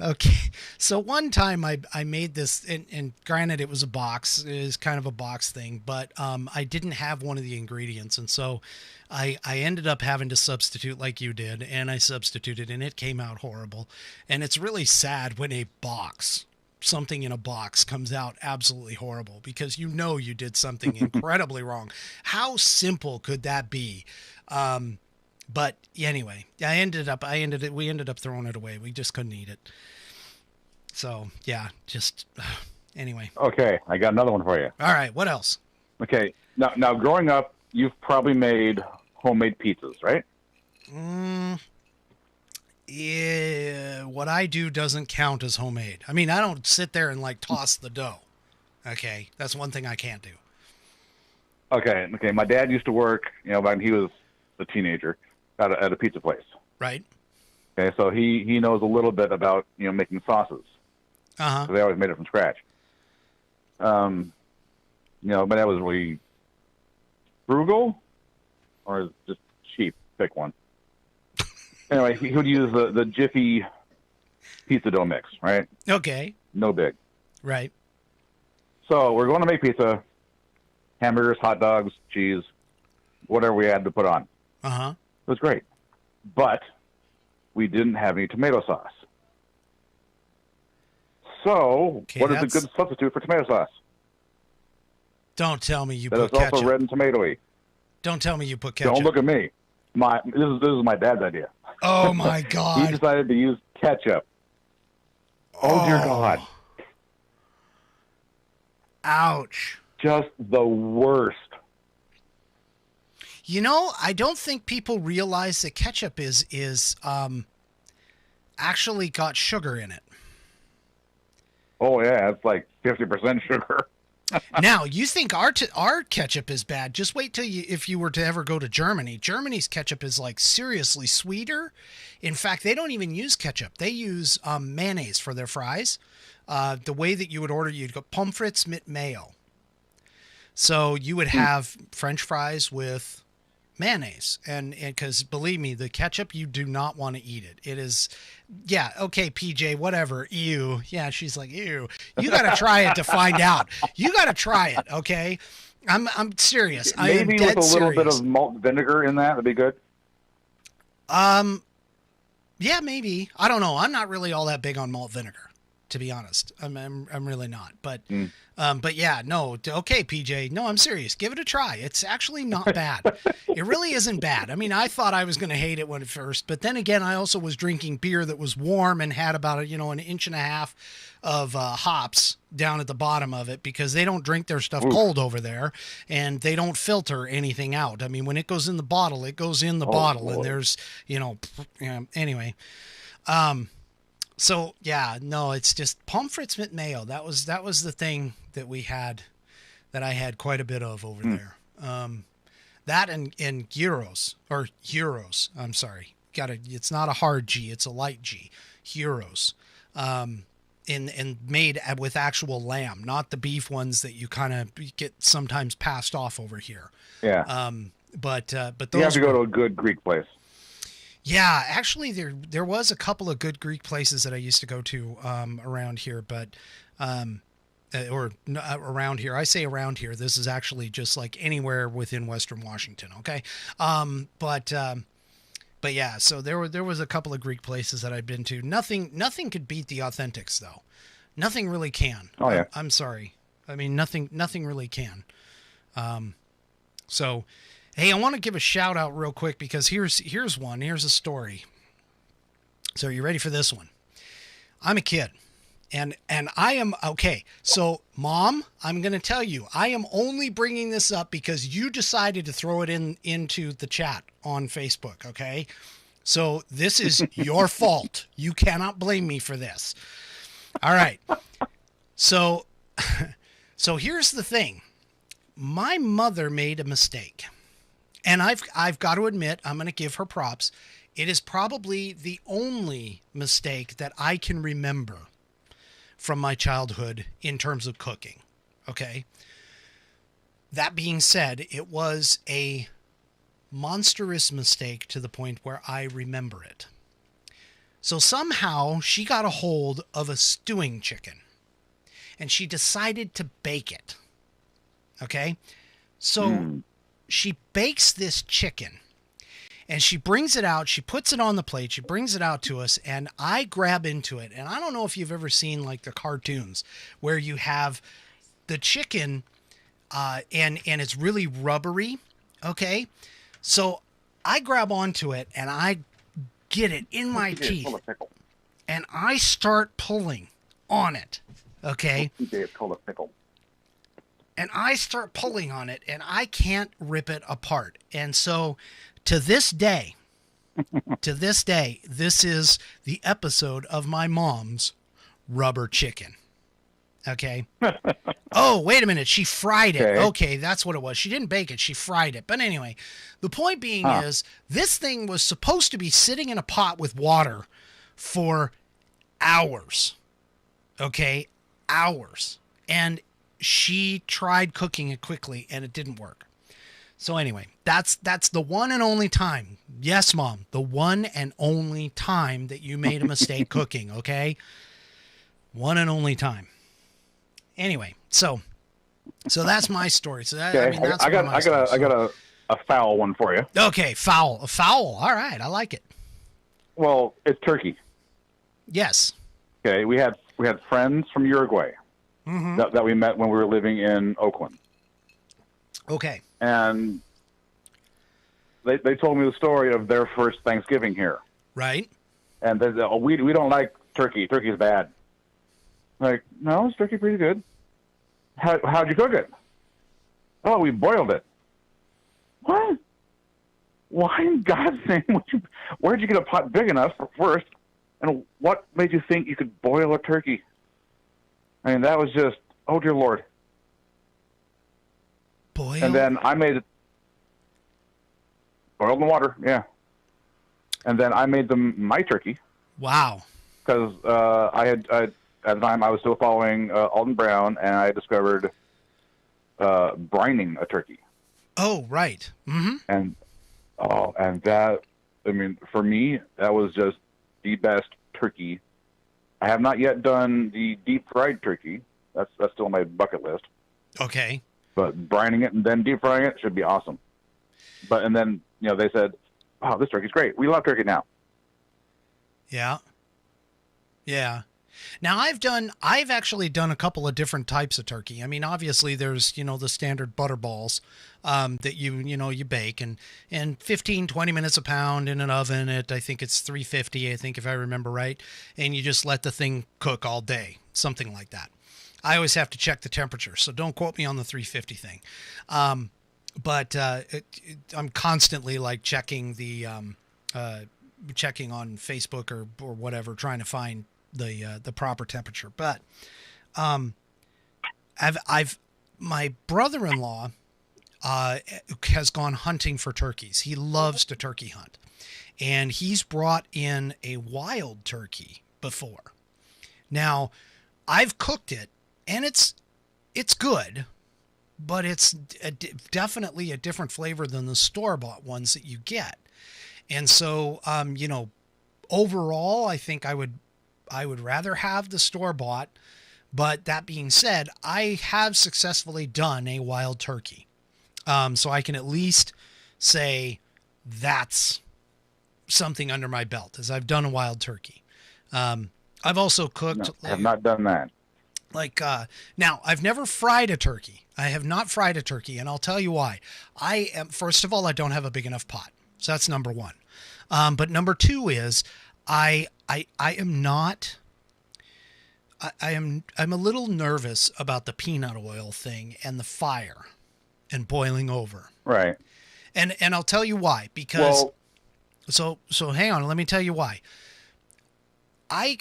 Okay, so one time I made this, and granted it was a box, it was kind of a box thing, but I didn't have one of the ingredients, and so I ended up having to substitute like you did, and I substituted, and it came out horrible, and it's really sad when something in a box comes out absolutely horrible because you did something incredibly wrong. How simple could that be? But anyway, we ended up throwing it away. We just couldn't eat it. So yeah, just anyway. Okay, I got another one for you. All right, what else? Okay, now growing up, you've probably made homemade pizzas, right? Yeah, what I do doesn't count as homemade. I mean, I don't sit there and like toss the dough. Okay, that's one thing I can't do. Okay. My dad used to work, when he was a teenager, at a pizza place. Right? Okay, so he knows a little bit about making sauces. Uh huh. So they always made it from scratch. But that was really frugal or just cheap. Pick one. Anyway, he would use the Jiffy pizza dough mix, right? Okay. No big. Right. So we're going to make pizza, hamburgers, hot dogs, cheese, whatever we had to put on. Uh huh. It was great. But we didn't have any tomato sauce. So Okay, what is a that's- good substitute for tomato sauce? Don't tell me you That put is also ketchup. red and tomatoey. Don't tell me you put ketchup. Don't look at me. This is my dad's idea. Oh my He god. decided to use ketchup. Oh dear God. Ouch. Just the worst. I don't think people realize that ketchup is actually got sugar in it. Oh yeah, it's like 50% sugar. Now, you think our ketchup is bad. Just wait till if you were to ever go to Germany. Germany's ketchup is like seriously sweeter. In fact, they don't even use ketchup. They use mayonnaise for their fries. The way that you would order, you'd go pommes frites mit mayo. So you would have French fries with mayonnaise, and because believe me, the ketchup, you do not want to eat it. It is, yeah, okay, PJ, whatever, ew. Yeah, she's like, ew. You got to try it to find out. You got to try it, okay? I'm serious. I am Maybe dead with a little bit serious. of malt vinegar in that would be good. Yeah, maybe. I don't know. I'm not really all that big on malt vinegar, to be honest. I'm really not. But yeah, no. Okay, PJ. No, I'm serious. Give it a try. It's actually not bad. It really isn't bad. I mean, I thought I was going to hate it when at first, but then again, I also was drinking beer that was warm and had about an inch and a half of hops down at the bottom of it, because they don't drink their stuff cold over there, and they don't filter anything out. I mean, when it goes in the bottle, it goes in the bottle, Lord. and there's anyway. So yeah, no, it's just pommes frites with mayo. That was the thing that we had, that I had quite a bit of over there. That and gyros. I'm sorry. It's not a hard G, it's a light G. Gyros. And made with actual lamb, not the beef ones that you kind of get sometimes passed off over here. Yeah. But those You have to go to a good Greek place. Yeah, actually, there was a couple of good Greek places that I used to go to around here, but around here. I say around here. This is actually just like anywhere within Western Washington. Okay, but yeah. So there was a couple of Greek places that I've been to. Nothing could beat the Authentics, though. Nothing really can. Oh yeah. I'm sorry. I mean, nothing really can. So. Hey, I want to give a shout out real quick, because here's a story. So are you ready for this one? I'm a kid, and I am okay. So Mom, I'm going to tell you, I am only bringing this up because you decided to throw it into the chat on Facebook. Okay. So this is your fault. You cannot blame me for this. All right. So here's the thing. My mother made a mistake. And I've got to admit, I'm going to give her props. It is probably the only mistake that I can remember from my childhood in terms of cooking. Okay. That being said, it was a monstrous mistake to the point where I remember it. So somehow she got a hold of a stewing chicken, and she decided to bake it. Okay. So she bakes this chicken, and she brings it out. She puts it on the plate. She brings it out to us, and I grab into it. And I don't know if you've ever seen like the cartoons where you have the chicken, and it's really rubbery. Okay. So I grab onto it, and I get it in my teeth, and I start pulling on it. Okay. And I start pulling on it, and I can't rip it apart. And so to this day, this is the episode of my mom's rubber chicken. Okay. Oh, wait a minute. She fried it. Okay, that's what it was. She didn't bake it. She fried it. But anyway, the point being is this thing was supposed to be sitting in a pot with water for hours. Okay, hours. And she tried cooking it quickly, and it didn't work. So anyway, that's the one and only time. Yes, Mom, the one and only time that you made a mistake cooking. Okay, one and only time. Anyway, so that's my story. So that, I mean, that's I got a foul one for you. Okay, foul. A foul. All right, I like it. Well, it's turkey. Yes. Okay, we had friends from Uruguay that we met when we were living in Oakland. Okay. And they told me the story of their first Thanksgiving here. Right. And they said, oh, we don't like turkey. Turkey's bad. Like, no, it's turkey pretty good. How'd you cook it? Oh, we boiled it. What? Why in God's name where'd you get a pot big enough first? And what made you think you could boil a turkey? I mean, that was just, oh dear Lord. Boil? And then I made it boiled in water, yeah. And then I made them my turkey Wow. because at the time I was still following Alton Brown, and I discovered brining a turkey. Oh, right. Mm-hmm. And that, I mean, for me, that was just the best turkey. I have not yet done the deep fried turkey. That's still on my bucket list. Okay. But brining it and then deep frying it should be awesome. And then they said, "Wow, this turkey's great. We love turkey now." Yeah. Yeah. Now I've actually done a couple of different types of turkey. I mean, obviously there's, the standard butter balls, that you bake and 15, 20 minutes a pound in an oven at, I think it's 350, I think if I remember right. And you just let the thing cook all day, something like that. I always have to check the temperature, so don't quote me on the 350 thing. But I'm constantly like checking checking on Facebook or whatever, trying to find the proper temperature. But my brother-in-law has gone hunting for turkeys. He loves to turkey hunt, and he's brought in a wild turkey before. Now, I've cooked it, and it's good, but it's definitely a different flavor than the store-bought ones that you get. And so, overall, I think I would rather have the store-bought. But that being said, I have successfully done a wild turkey. So I can at least say that's something under my belt, as I've done a wild turkey. I've also cooked. No, I have not done that. Now, I've never fried a turkey. I have not fried a turkey, and I'll tell you why. First of all, I don't have a big enough pot. So that's number one. But number two is I'm a little nervous about the peanut oil thing and the fire and boiling over. Right. And I'll tell you why, because so hang on, let me tell you why. I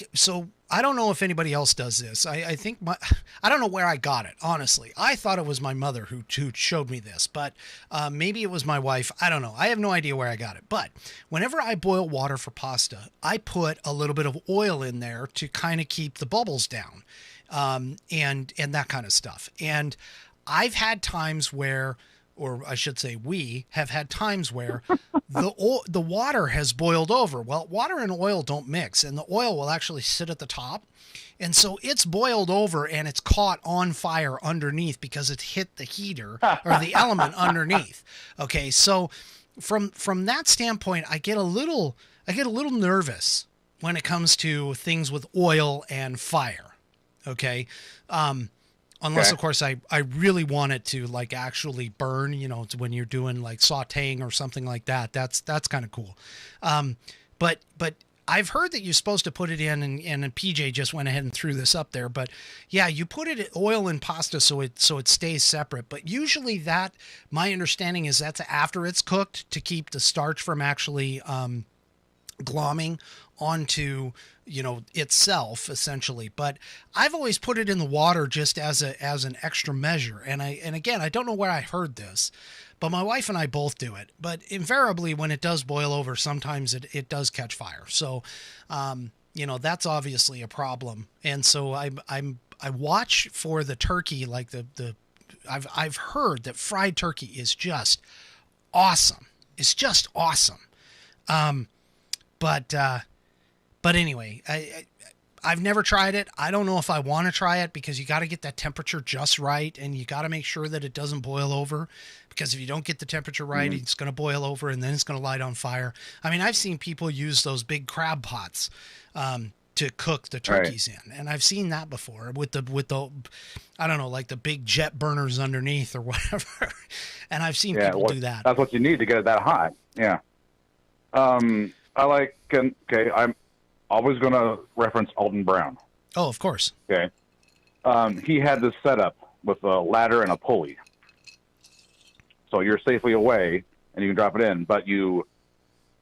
don't know if anybody else does this. I think I don't know where I got it, honestly. I thought it was my mother who showed me this, but maybe it was my wife. I don't know. I have no idea where I got it. But whenever I boil water for pasta, I put a little bit of oil in there to kind of keep the bubbles down, and that kind of stuff. And I've had times where, or I should say we have had times where the water has boiled over. Well, water and oil don't mix, and the oil will actually sit at the top. And so it's boiled over and it's caught on fire underneath because it hit the heater or the element underneath. Okay. So from that standpoint, I get a little nervous when it comes to things with oil and fire. Okay. Unless, of course, I really want it to like actually burn, when you're doing like sauteing or something like that. That's kind of cool. But I've heard that you're supposed to put it in, and PJ just went ahead and threw this up there. But yeah, you put it oil in pasta so it stays separate. But usually my understanding is that's after it's cooked to keep the starch from actually glomming onto itself, essentially. But I've always put it in the water just as an extra measure. And again, I don't know where I heard this, but my wife and I both do it. But invariably, when it does boil over, sometimes it does catch fire. So, that's obviously a problem. And so I watch for the turkey, like I've heard that fried turkey is just awesome. It's just awesome. But anyway, I've never tried it. I don't know if I want to try it because you got to get that temperature just right, and you got to make sure that it doesn't boil over, because if you don't get the temperature right, it's going to boil over and then it's going to light on fire. I mean, I've seen people use those big crab pots to cook the turkeys in, and I've seen that before with the I don't know, like the big jet burners underneath or whatever. And I've seen people do that. That's what you need to get it that hot. Yeah. I'm always going to reference Alton Brown. Oh, of course. Okay. He had this setup with a ladder and a pulley. So you're safely away and you can drop it in, but you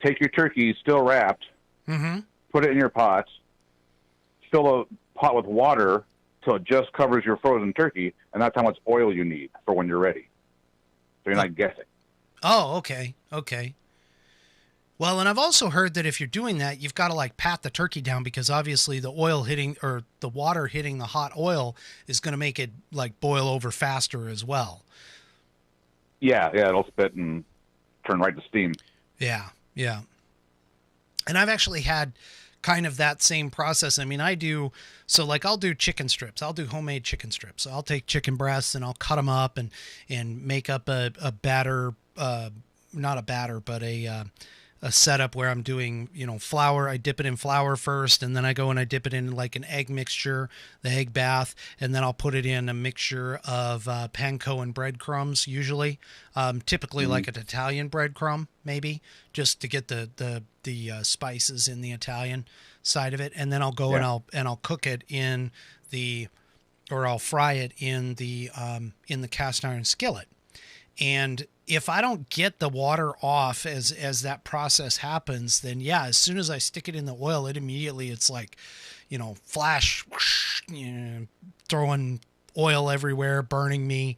take your turkey still wrapped, put it in your pot, fill a pot with water till it just covers your frozen turkey, and that's how much oil you need for when you're ready. so you're not guessing. Oh, okay. Okay. Well, and I've also heard that if you're doing that, you've got to like pat the turkey down because obviously the oil hitting or the water hitting the hot oil is going to make it like boil over faster as well. Yeah, it'll spit and turn right to steam. Yeah, yeah. And I've actually had kind of that same process. I mean, I'll do chicken strips. I'll do homemade chicken strips. I'll take chicken breasts and I'll cut them up and make up a batter, not a batter, but a setup where I'm doing, flour. I dip it in flour first, and then I go and I dip it in like an egg mixture, the egg bath, and then I'll put it in a mixture of panko and breadcrumbs, usually, typically like an Italian breadcrumb, maybe, just to get the spices in the Italian side of it, and then I'll go and I'll cook it or I'll fry it in the cast iron skillet. And if I don't get the water off as that process happens, then as soon as I stick it in the oil, it's like, flash, whoosh, throwing oil everywhere, burning me,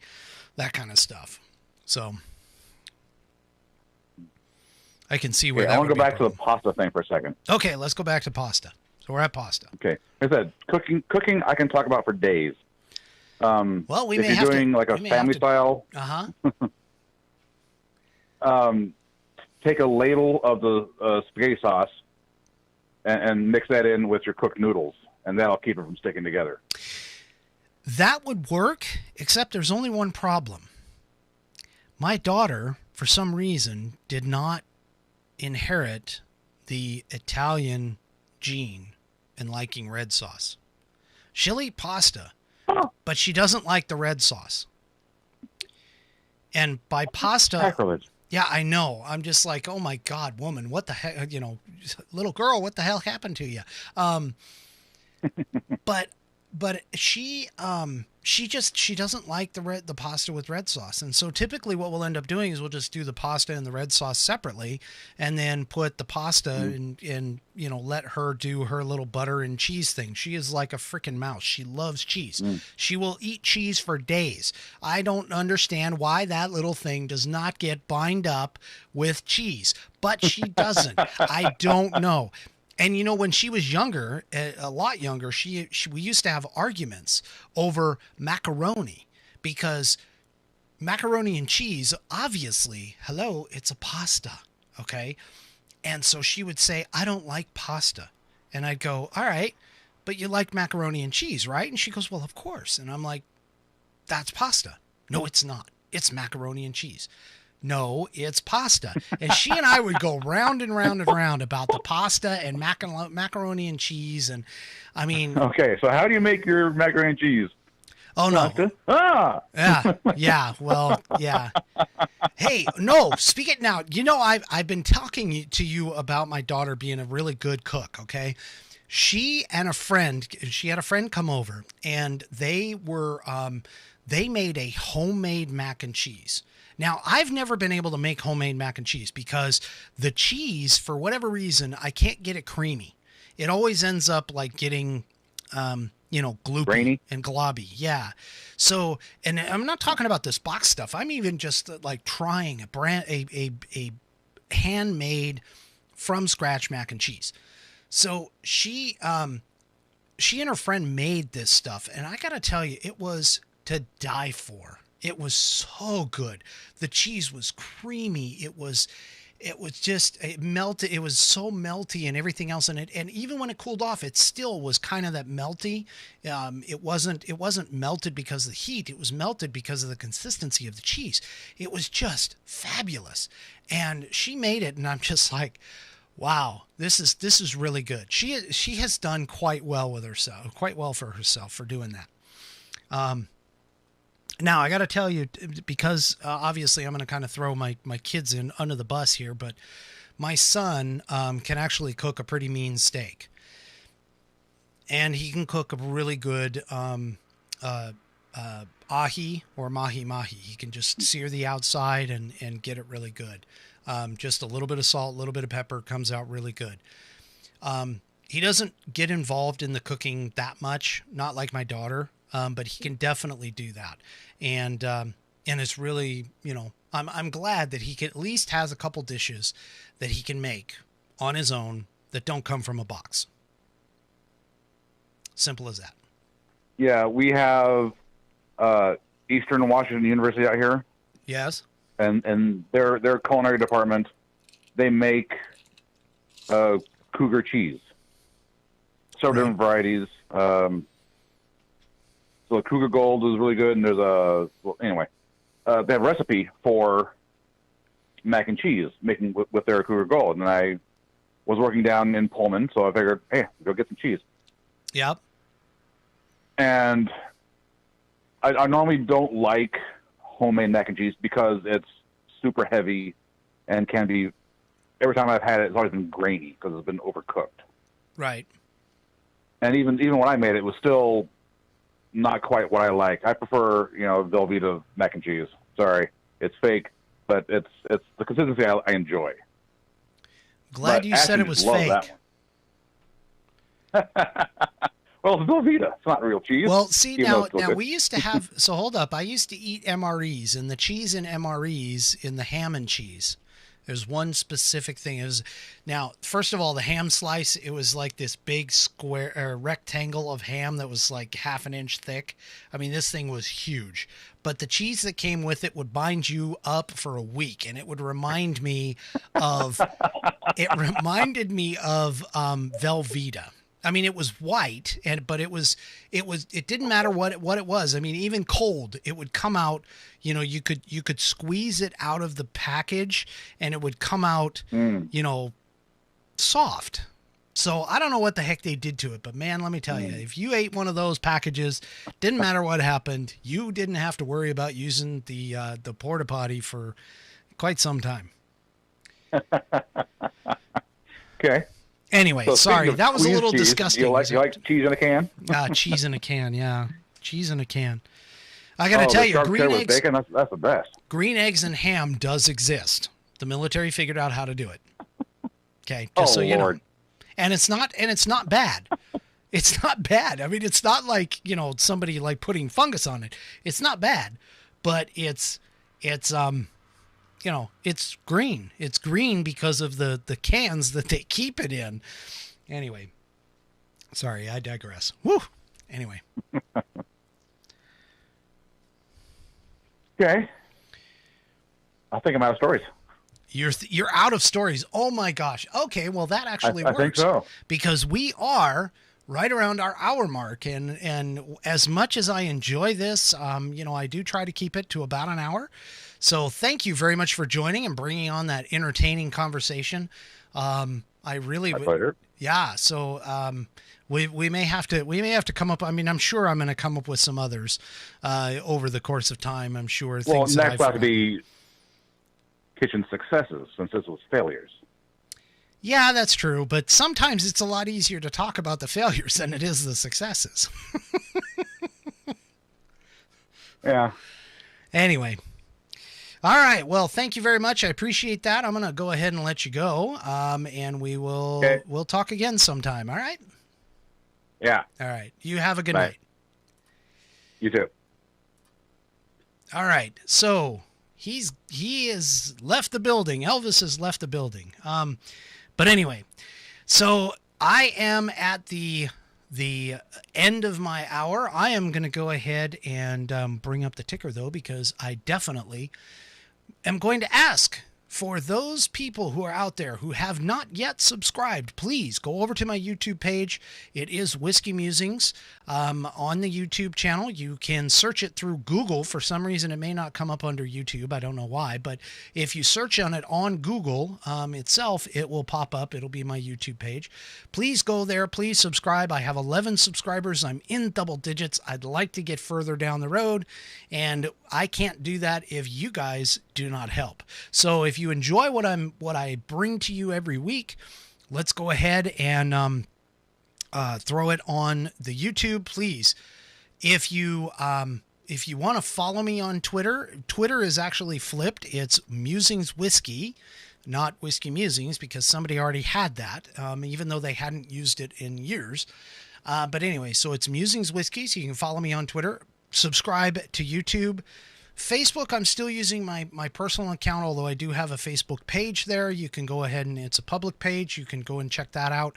that kind of stuff. So I can see where I want to go back to the pasta thing for a second. Okay, let's go back to pasta. So we're at pasta. Okay. Like I said, cooking I can talk about for days. Well, if you're doing like a family style, take a ladle of the spaghetti sauce and mix that in with your cooked noodles, and that'll keep it from sticking together. That would work, except there's only one problem. My daughter, for some reason, did not inherit the Italian gene in liking red sauce. She'll eat pasta, but she doesn't like the red sauce. And by pasta... Sacrilege. Yeah, I know. I'm just like, oh my God, woman, what the heck, little girl, what the hell happened to you? But she doesn't like the pasta with red sauce. And so typically what we'll end up doing is we'll just do the pasta and the red sauce separately and then put the pasta and let her do her little butter and cheese thing. She is like a freaking mouse. She loves cheese. She will eat cheese for days. I don't understand why that little thing does not get bind up with cheese, but she doesn't. I don't know. And, when she was younger, a lot younger, we used to have arguments over macaroni because macaroni and cheese, obviously, it's a pasta. Okay. And so she would say, I don't like pasta. And I'd go, all right, but you like macaroni and cheese, right? And she goes, well, of course. And I'm like, that's pasta. No, it's not. It's macaroni and cheese. No, it's pasta. And she and I would go round and round and round about the pasta and macaroni and cheese. And I mean... Okay, so how do you make your macaroni and cheese? Oh, no. Pasta? Yeah, well, yeah. Hey, no, speak it now. I've been talking to you about my daughter being a really good cook, okay? She had a friend come over, and they made a homemade mac and cheese. Now, I've never been able to make homemade mac and cheese because the cheese, for whatever reason, I can't get it creamy. It always ends up like getting, gloopy Grainy? And globby. Yeah. So, and I'm not talking about this box stuff. I'm even just like trying a handmade from scratch mac and cheese. So she and her friend made this stuff, and I got to tell you, it was to die for. It was so good. The cheese was creamy. It melted. It was so melty and everything else in it. And even when it cooled off, it still was kind of that melty. It wasn't melted because of the heat. It was melted because of the consistency of the cheese. It was just fabulous. And she made it, and I'm just like, wow, this is really good. She has done quite well for herself for doing that. Now, I got to tell you, because obviously I'm going to kind of throw my kids in under the bus here, but my son can actually cook a pretty mean steak. And he can cook a really good ahi or mahi-mahi. He can just sear the outside and get it really good. Just a little bit of salt, a little bit of pepper, comes out really good. He doesn't get involved in the cooking that much, not like my daughter. But he can definitely do that. And it's really, I'm glad that he can, at least has a couple dishes that he can make on his own that don't come from a box. Simple as that. Yeah, we have Eastern Washington University out here, Yes. and their culinary department, they make cougar cheese. Several different varieties. So Cougar Gold is really good, and there's they have a recipe for mac and cheese making with their Cougar Gold, and I was working down in Pullman, so I figured, hey, go get some cheese. Yep. And I normally don't like homemade mac and cheese because it's super heavy and can be, every time I've had it, it's always been grainy because it's been overcooked. Right. And even when I made it, it was still not quite what I like. I prefer, Velveeta mac and cheese. Sorry, it's fake, but it's the consistency I enjoy. Glad but you said it was fake. Well, it's Velveeta. It's not real cheese. Well, see, now good. we used to have, so hold up. I used to eat MREs, and the cheese in MREs, in the ham and cheese, there's one specific thing. It was, now, first of all, the ham slice, it was like this big square or rectangle of ham that was like half an inch thick. I mean, this thing was huge. But the cheese that came with it would bind you up for a week, and it would remind me of, Velveeta. I mean, it was white, but it didn't matter what it was. I mean, even cold, it would come out, you could squeeze it out of the package and it would come out, soft. So I don't know what the heck they did to it, but man, let me tell you, if you ate one of those packages, didn't matter what happened, you didn't have to worry about using the porta potty for quite some time. Okay. Anyway, So sorry, that was a little cheese, disgusting. You like cheese in a can? Cheese in a can, yeah. Cheese in a can. I got to tell you, green eggs, bacon, that's the best. green eggs and ham does exist. The military figured out how to do it. Okay, just so you know. And it's not bad. It's not bad. I mean, it's not like, somebody like putting fungus on it. It's not bad, but it's green. It's green because of the cans that they keep it in. Anyway, sorry, I digress. Woo. Anyway. Okay. I think I'm out of stories. You're out of stories. Oh my gosh. Okay, well that actually works. I think so. Because we are right around our hour mark, and as much as I enjoy this, I do try to keep it to about an hour. So thank you very much for joining and bringing on that entertaining conversation. I really My pleasure. Yeah. So we may have to come up. I mean, I'm sure I'm going to come up with some others over the course of time. I'm sure. Well, things next will have to be kitchen successes since this was failures. Yeah, that's true. But sometimes it's a lot easier to talk about the failures than it is the successes. Yeah. Anyway. All right. Well, thank you very much. I appreciate that. I'm going to go ahead and let you go. And we'll talk again sometime. All right. Yeah. All right. You have a good Bye. night. You too. All right. So he has left the building. Elvis has left the building. But anyway, so I am at the end of my hour. I am going to go ahead and bring up the ticker though, because I definitely am going to ask for those people who are out there who have not yet subscribed. Please go over to my YouTube page. It is Whiskey Musings on the YouTube channel. You can search it through Google. For some reason, it may not come up under YouTube. I don't know why, but if you search on it on Google itself, it will pop up. It'll be my YouTube page. Please go there. Please subscribe. I have 11 subscribers. I'm in double digits. I'd like to get further down the road, and I can't do that if you guys do not help. So if you enjoy what I bring to you every week, let's go ahead and throw it on the YouTube, please. If you want to follow me on Twitter is actually flipped. It's Musings Whiskey, not Whiskey Musings, because somebody already had that, even though they hadn't used it in years. But anyway, so it's Musings Whiskey, so you can follow me on Twitter, subscribe to YouTube. Facebook, I'm still using my personal account, although I do have a Facebook page there. You can go ahead and it's a public page. You can go and check that out.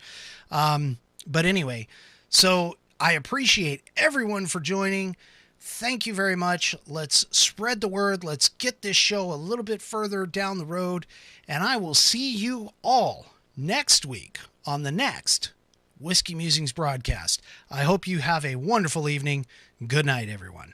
But anyway, so I appreciate everyone for joining. Thank you very much. Let's spread the word. Let's get this show a little bit further down the road. And I will see you all next week on the next Whiskey Musings broadcast. I hope you have a wonderful evening. Good night, everyone.